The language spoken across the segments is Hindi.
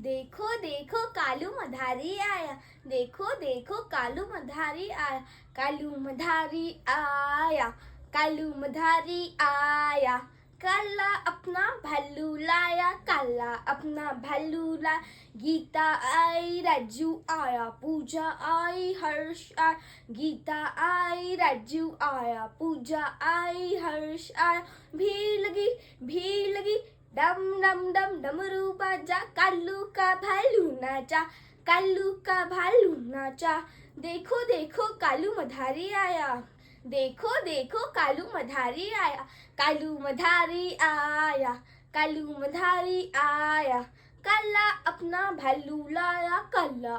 देखो देखो कालू मधारी आया, देखो देखो कालू मधारी आया, कालू मधारी आया, कालू मधारी आया। काला अपना भालू लाया, काला अपना भालू लाया। गीता आई राजू आया, पूजा आई हर्ष आया। गीता आई राजू आया, पूजा आई हर्ष आया। भीड़ लगी डम डम डम डमरू बाजा, कालू का भालू नाचा, कालू का भालू नाचा। देखो देखो कालू मधारी आया, देखो देखो कालू मधारी आया, कालू मधारी आया, कालू मधारी आया। काला अपना भालू लाया, काला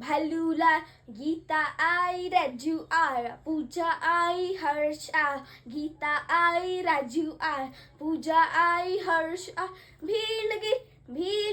भालू लाया। गीता आई राजू आया, पूजा आई हर्ष आया। गीता आई राजू आया, पूजा आई हर्ष आया। भीड़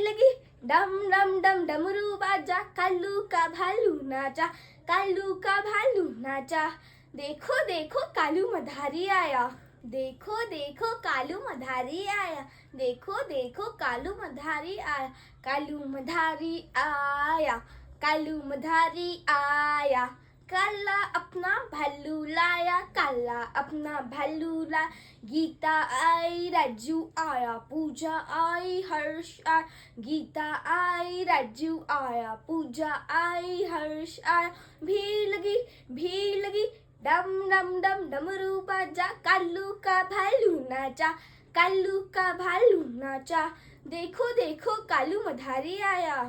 लगी डम डम डम डमरू बाजा, कालू का भालू नाचा, कालू का भालू नाचा। देखो देखो कालू मधारी आया, देखो देखो कालू मधारी आया, देखो देखो कालू मधारी आया, कालू मधारी आया, कालू मधारी आया। काला अपना भालू लाया, काला अपना भालू लाया। गीता आई राजू आया, पूजा आई हर्ष आया। गीता आई राजू आया, पूजा आई हर्ष आया। भीड़ लगी डम डम डम डमरू बाजा, कालू का भालू नाचा, कालू का भालू नाचा। देखो देखो कालू मधारी आया,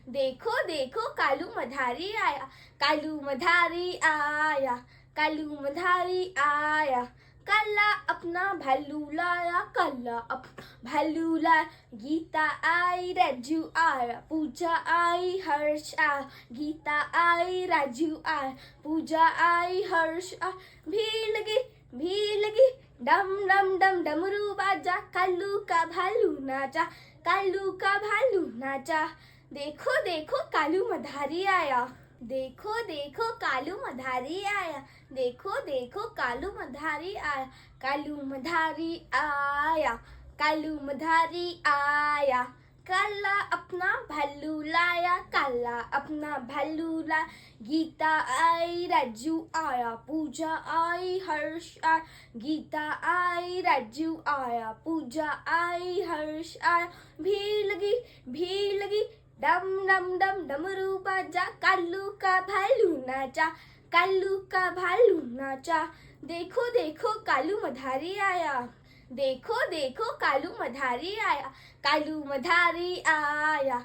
देखो देखो कालू मधारी आया, कालू मधारी आया, कालू मधारी आया। काला अपना भालू लाया, काला भालू लाया। गीता आई राजू आया, पूजा आई हर्ष आया। गीता आई राजू आया, पूजा आई हर्ष आया। भीड़ लगी डम डम डम डमरू बाजा, कालू का भालू नाचा, कालू का भालू नाचा। देखो देखो कालू मधारी आया, देखो देखो कालू मधारी आया, देखो देखो कालू मधारी आया, कालू मधारी आया, कालू मधारी आया। काला अपना भालू लाया, काला अपना भालू लाया। गीता आई राजू आया, पूजा आई हर्ष आया। गीता आई राजू आया, पूजा आई हर्ष आया। भीड़ लगी डम डम डम डमरू बाजा, कालू का भालू नाचा, कालू का भालू नाचा। देखो देखो कालू मधारी आया, देखो देखो कालू मधारी आया, कालू मधारी आया,